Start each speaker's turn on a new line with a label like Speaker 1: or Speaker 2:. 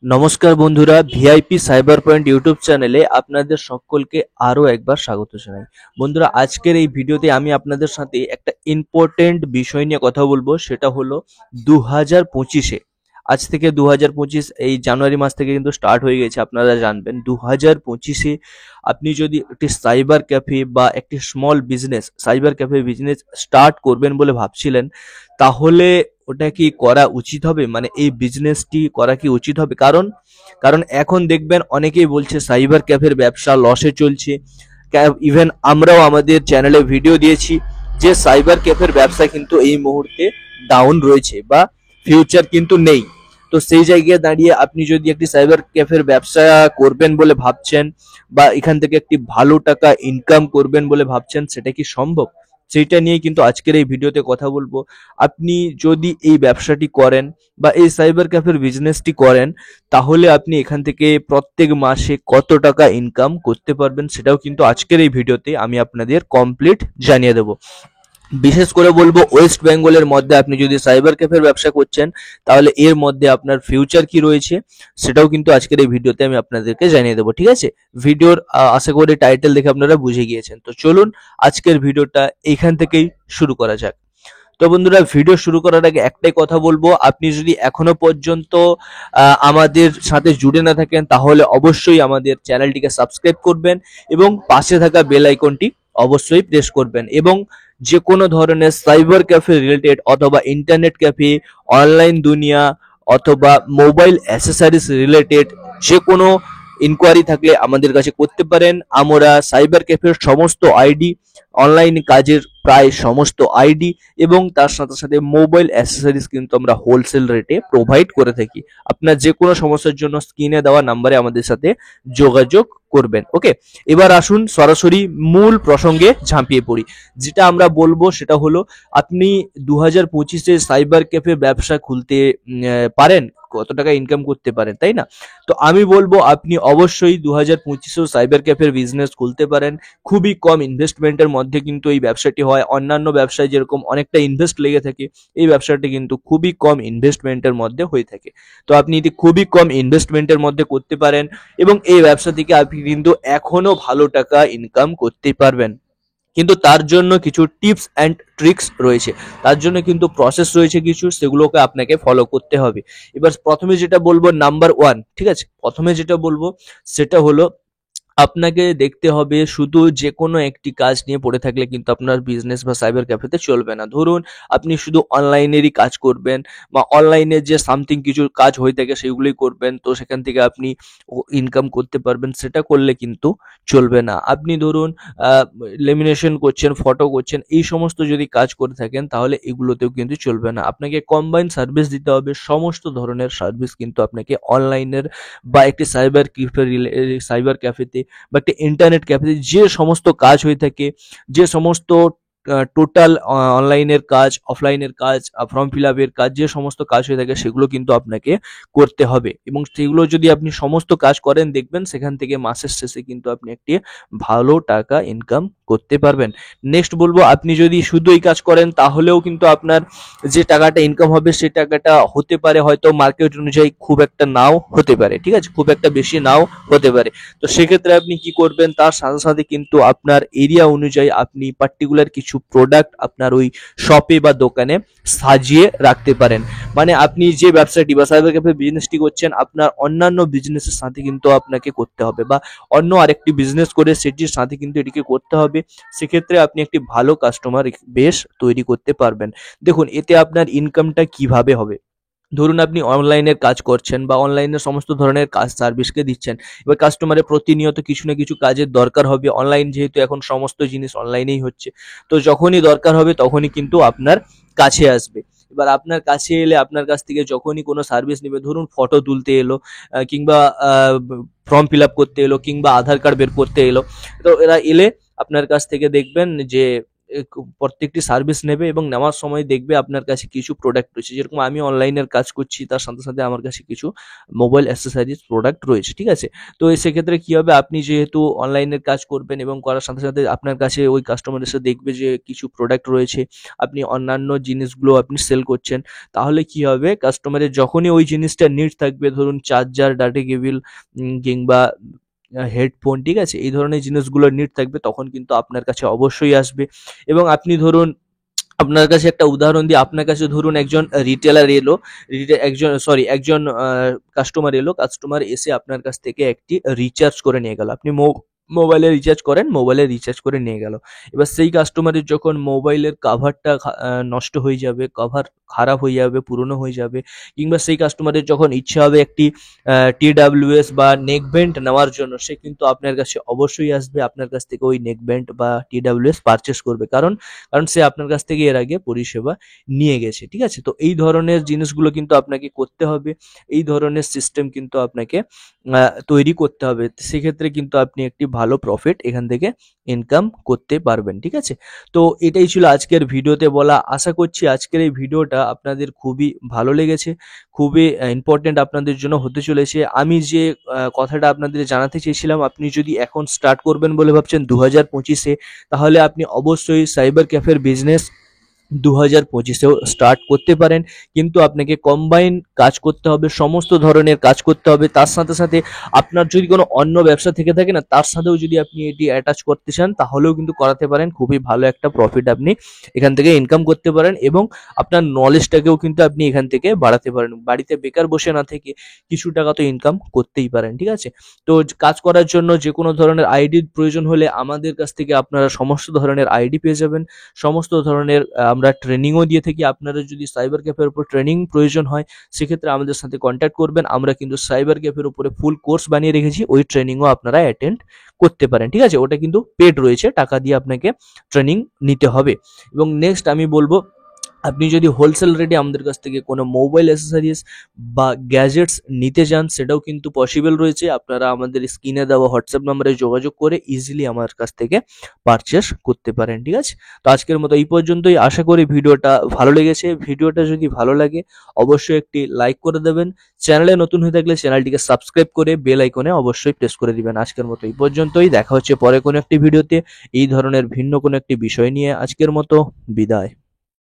Speaker 1: নমস্কার বন্ধুরা, VIP cyber point YouTube চ্যানেলে আপনাদের সকলকে আরো একবার স্বাগত জানাই। বন্ধুরা, আজকের এই ভিডিওতে আমি আপনাদের সাথে একটা ইম্পর্টেন্ট বিষয় নিয়ে কথা বলবো। সেটা হলো 2025-এ, আজ থেকে 2025 এই জানুয়ারি মাস থেকে কিন্তু স্টার্ট হয়ে গেছে। আপনারা জানবেন 2025-এ আপনি যদি একটি সাইবার ক্যাফে বা একটি small business, cyber cafe business start করবেন বলে ভাবছিলেন, তাহলে ওটা কি করা উচিত হবে? মানে এই বিজনেসটি করা কি উচিত হবে? কারণ কারণ এখন দেখবেন অনেকেই বলছে সাইবার ক্যাফের ব্যবসা লসে চলছে। ইভেন আমরাও আমাদের চ্যানেলে ভিডিও দিয়েছি যে সাইবার ক্যাফের ব্যবসা কিন্তু এই মুহূর্তে ডাউন রয়েছে বা ফিউচার কিন্তু নেই। তো সেই জায়গায় দাঁড়িয়ে আপনি যদি একটি সাইবার ক্যাফের ব্যবসা করবেন বলে ভাবছেন বা এখান থেকে একটি ভালো টাকা ইনকাম করবেন বলে ভাবছেন, সেটা কি সম্ভব? সেইটা নিয়ে কিন্তু আজকের এই ভিডিওতে কথা বলবো। আপনি যদি এই ব্যবসাটি করেন বা এই সাইবার ক্যাফের বিজনেসটি করেন, তাহলে আপনি এখান থেকে প্রত্যেক মাসে কত টাকা ইনকাম করতে পারবেন, সেটাও কিন্তু আজকের এই ভিডিওতে আমি আপনাদের কমপ্লিট জানিয়ে দেবো। বিশেষ করে বলবো, ওয়েস্ট বেঙ্গলের মধ্যে আপনি যদি সাইবার ক্যাফের ব্যবসা করছেন, তাহলে এর মধ্যে আপনার ফিউচার কি রয়েছে সেটাও কিন্তু আজকের এই ভিডিওতে আমি আপনাদেরকে জানিয়ে দেবো। ঠিক আছে? ভিডিওর আশা করি টাইটেল দেখে আপনারা বুঝে গিয়েছেন। তো চলুন আজকের ভিডিওটা এইখান থেকেই শুরু করা যাক। তো বন্ধুরা, ভিডিও শুরু করার আগে একটাই কথা বলবো, আপনি যদি এখনো পর্যন্ত আমাদের সাথে জুড়ে না থাকেন, তাহলে অবশ্যই আমাদের চ্যানেলটিকে সাবস্ক্রাইব করবেন এবং পাশে থাকা বেল আইকনটি অবশ্যই প্রেস করবেন। এবং যে কোনো ধরনের সাইবার ক্যাফে রিলেটেড অথবা ইন্টারনেট ক্যাফে, অনলাইন দুনিয়া অথবা মোবাইল অ্যাসেসরিজ রিলেটেড যে কোনো ইনকোয়ারি থাকলে আমাদের কাছে করতে পারেন। আমরা সাইবার ক্যাফের সমস্ত আইডি, অনলাইন কাজের প্রায় সমস্ত আইডি এবং তার সাথে সাথে মোবাইল অ্যাসেসরিজ কিন্তু আমরা হোলসেল রেটে প্রোভাইড করে থাকি। আপনার যে কোনো সমস্যার জন্য স্ক্রিনে দেওয়া নাম্বারে আমাদের সাথে যোগাযোগ করবেন। ওকে, এবার আসুন সরাসরি মূল প্রসঙ্গে ঝাঁপিয়ে পড়ি। যেটা আমরা বলবো সেটা হলো, আপনি 2025-এ সাইবার ক্যাফে ব্যবসা খুলতে পারেন, কত টাকা ইনকাম করতে পারেন, তাই না? তো আমি বলবো আপনি অবশ্যই 2025-এও সাইবার ক্যাফের বিজনেস খুলতে পারেন। খুবই কম ইনভেস্টমেন্টের মধ্যে কিন্তু এই ব্যবসাটি হয়। অন্যান্য ব্যবসায় যেরকম অনেকটা ইনভেস্ট লেগে থাকে, এই ব্যবসাটি কিন্তু খুবই কম ইনভেস্টমেন্টের মধ্যে হয়ে থাকে। তো আপনি এটি খুবই কম ইনভেস্টমেন্টের মধ্যে করতে পারেন এবং এই ব্যবসা থেকে আপনি কিন্তু এখনো ভালো টাকা ইনকাম করতে পারবেন। কিন্তু তার জন্য কিছু টিপস অ্যান্ড ট্রিক্স রয়েছে, তার জন্য কিন্তু প্রসেস রয়েছে কিছু, সেগুলোকে আপনাকে ফলো করতে হবে। এবার প্রথমে যেটা বলবো, নাম্বার ওয়ান, ঠিক আছে, প্রথমে যেটা বলবো সেটা হলো, আপনাকে দেখতে হবে শুধু যে কোনো একটি কাজ নিয়ে পড়ে থাকলে কিন্তু আপনার বিজনেস বা সাইবার ক্যাফেতে চলবে না। ধরুন আপনি শুধু অনলাইনেরই কাজ করবেন বা অনলাইনে যে সামথিং কিছু কাজ হয়ে থাকে সেগুলোই করবেন, তো সেখান থেকে আপনি ইনকাম করতে পারবেন, সেটা করলে কিন্তু চলবে না। আপনি ধরুন লেমিনেশন করছেন, ফটো করছেন, এই সমস্ত যদি কাজ করে থাকেন, তাহলে এগুলোতেও কিন্তু চলবে না। আপনাকে কম্বাইন সার্ভিস দিতে হবে। সমস্ত ধরনের সার্ভিস কিন্তু আপনাকে অনলাইনের বা একটি সাইবার ক্যাফেতে বা একটা ইন্টারনেট ক্যাফেতে যে সমস্ত কাজ হয়ে থাকে, যে সমস্ত টোটাল অনলাইনের কাজ, অফলাইনের কাজ, ফর্ম ফিল আপের কাজ, যে সমস্ত কাজ হয়ে থাকে সেগুলো কিন্তু আপনাকে করতে হবে। এবং সেগুলো যদি আপনি সমস্ত কাজ করেন, দেখবেন সেখান থেকে মাসের শেষে কিন্তু আপনি একটি ভালো টাকা ইনকাম করতে পারবেন। নেক্সট বলবো, আপনি যদি শুধু এই কাজ করেন, তাহলেও কিন্তু আপনার যে টাকাটা ইনকাম হবে সে টাকাটা হতে পারে হয়তো মার্কেট অনুযায়ী খুব একটা নাও হতে পারে, ঠিক আছে, খুব একটা বেশি নাও হতে পারে। তো সেক্ষেত্রে আপনি কি করবেন, তার সাথে সাথে কিন্তু আপনার এরিয়া অনুযায়ী আপনি পার্টিকুলার কিছু প্রোডাক্ট আপনার ওই শপে বা দোকানে সাজিয়ে রাখতে পারেন। মানে আপনি যে ব্যবসাটি বা সাইবার ক্যাফে বিজনেসটি করছেন, আপনার অন্যান্য বিজনেসের সাথে কিন্তু আপনাকে করতে হবে বা অন্য আরেকটি বিজনেস করে সেটির সাথে কিন্তু এটিকে করতে হবে। সেক্ষেত্রে আপনি একটি ভালো কাস্টমার বেস তৈরি করতে পারবেন। দেখুন এতে আপনার ইনকামটা কিভাবে হবে। ধরুন আপনি অনলাইনের কাজ করছেন বা অনলাইনের সমস্ত ধরনের কাজ সার্ভিসকে দিচ্ছেন। এবার কাস্টমারের প্রতিনিয়ত কিছু না কিছু কাজের দরকার হবে, অনলাইন যেহেতু এখন সমস্ত জিনিস অনলাইনেই হচ্ছে। তো যখনই দরকার হবে তখনই কিন্তু আপনার কাছে আসবে। এবার আপনার কাছে এলে আপনার কাছ থেকে যখনই কোনো সার্ভিস নেবে, ধরুন ফটো তুলতে এলো, কিংবা ফর্ম ফিল আপ করতে এলো, কিংবা আধার কার্ড বের করতে এলো, তো এরা এলে আপনার কাছ থেকে দেখবেন যে প্রত্যেকটি সার্ভিস নেবে এবং নেওয়ার সময় দেখবে আপনার কাছে কিছু প্রোডাক্ট রয়েছে। যেরকম আমি অনলাইনের কাজ করছি, তার সাথে সাথে আমার কাছে কিছু মোবাইল অ্যাসেসরিজ প্রোডাক্ট রয়েছে, ঠিক আছে? তো সেক্ষেত্রে কি হবে, আপনি যেহেতু অনলাইনের কাজ করবেন এবং করার সাথে সাথে আপনার কাছে ওই কাস্টমার এসে দেখবে যে কিছু প্রোডাক্ট রয়েছে, আপনি অন্যান্য জিনিসগুলো আপনি সেল করছেন, তাহলে কি হবে, কাস্টমারের যখনই ওই জিনিসটা নিড থাকবে, ধরুন চার্জার, ডাটা কেবিল কিংবা হেডফোন, ঠিক আছে, এই ধরনের জিনিসগুলো নিড থাকবে, তখন কিন্তু আপনার কাছে অবশ্যই আসবে। এবং আপনি ধরুন, আপনার কাছে একটা উদাহরণ দিই, আপনার কাছে ধরুন একজন রিটেলার এলো, একজন কাস্টমার এলো, কাস্টমার এসে আপনার কাছ থেকে একটি রিচার্জ করে নিয়ে গেল। আপনি মোবাইলে রিচার্জ করেন, মোবাইলে রিচার্জ করে নিয়ে গেল। এবার সেই কাস্টমারের যখন মোবাইলের কাভারটা নষ্ট হয়ে যাবে, কাভার খারাপ হয়ে যাবে, পুরনো হয়ে যাবে, কিংবা সেই কাস্টমারের যখন ইচ্ছা হবে একটি TWS বা নেক ব্যান্ড নেওয়ার জন্য, সে কিন্তু আপনার কাছে অবশ্যই আসবে, আপনার কাছ থেকে ওই নেক ব্যান্ড বা TWS পারচেস করবে, কারণ সে আপনার কাছ থেকে এর আগে পরিষেবা নিয়ে গেছে, ঠিক আছে? তো এই ধরনের জিনিসগুলো কিন্তু আপনাকে করতে হবে, এই ধরনের সিস্টেম কিন্তু আপনাকে তৈরি করতে হবে। সেক্ষেত্রে কিন্তু আপনি একটি ভালো প্রফিট এখান থেকে ইনকাম করতে পারবেন, ঠিক আছে? তো এটাই ছিল আজকের ভিডিওতে বলা। আশা করছি আজকের এই ভিডিওটা আপনাদের খুবই ভালো লেগেছে, খুবই ইম্পর্টেন্ট আপনাদের জন্য হতে চলেছে। আমি যে কথাটা আপনাদের জানাতে চেয়েছিলাম, আপনি যদি এখন স্টার্ট করবেন বলে ভাবছেন 2025-এ, তাহলে আপনি অবশ্যই সাইবার ক্যাফের বিজনেস 2025-এও স্টার্ট করতে পারেন। কিন্তু আপনাকে কম্বাইন কাজ করতে হবে, সমস্ত ধরনের কাজ করতে হবে। তার সাথে সাথে আপনার যদি কোনো অন্য ব্যবসা থেকে থাকে না, তার সাথেও যদি আপনি এটি অ্যাটাচ করতে চান, তাহলেও কিন্তু করাতে পারেন। খুবই ভালো একটা প্রফিট আপনি এখান থেকে ইনকাম করতে পারেন এবং আপনার নলেজটাকেও কিন্তু আপনি এখান থেকে বাড়াতে পারেন। বাড়িতে বেকার বসে না থেকে কিছু টাকা তো ইনকাম করতেই পারেন, ঠিক আছে? তো কাজ করার জন্য যে কোনো ধরনের আইডির প্রয়োজন হলে আমাদের কাছ থেকে আপনারা সমস্ত ধরনের আইডি পেয়ে যাবেন, সমস্ত ধরনের আমরা ট্রেনিংও দিয়ে থাকি। আপনারা যদি সাইবার ক্যাফের উপর ট্রেনিং প্রয়োজন হয়, সেক্ষেত্রে আমাদের সাথে কন্ট্যাক্ট করবেন। আমরা কিন্তু সাইবার ক্যাফের উপরে ফুল কোর্স বানিয়ে রেখেছি, ওই ট্রেনিংও আপনারা অ্যাটেন্ড করতে পারেন, ঠিক আছে? ওটা কিন্তু পেড রয়েছে, টাকা দিয়ে আপনাকে ট্রেনিং নিতে হবে। এবং নেক্সট আমি বলবো, আপনি যদি হোলসেল রেটে আমাদের কাছ থেকে কোনো মোবাইল অ্যাসেসরিজ বা গ্যাজেটস নিতে চান, সেটাও কিন্তু পসিবল রয়েছে। আপনারা আমাদের স্ক্রিনে দেওয়া হোয়াটসঅ্যাপ নাম্বারে যোগাযোগ করে ইজিলি আমার কাছ থেকে পারচেস করতে পারেন, ঠিক আছে? তো আজকের মতো এই পর্যন্তই। আশা করি ভিডিওটা ভালো লেগেছে। ভিডিওটা যদি ভালো লাগে অবশ্যই একটি লাইক করে দেবেন। চ্যানেলে নতুন হয়ে থাকলে চ্যানেলটিকে সাবস্ক্রাইব করে বেল আইকনে অবশ্যই প্রেস করে দিবেন। আজকের মতো এই পর্যন্তই, দেখা হচ্ছে পরে কোনো একটি ভিডিওতে এই ধরনের ভিন্ন কোনো একটি বিষয় নিয়ে। আজকের মতো বিদায়।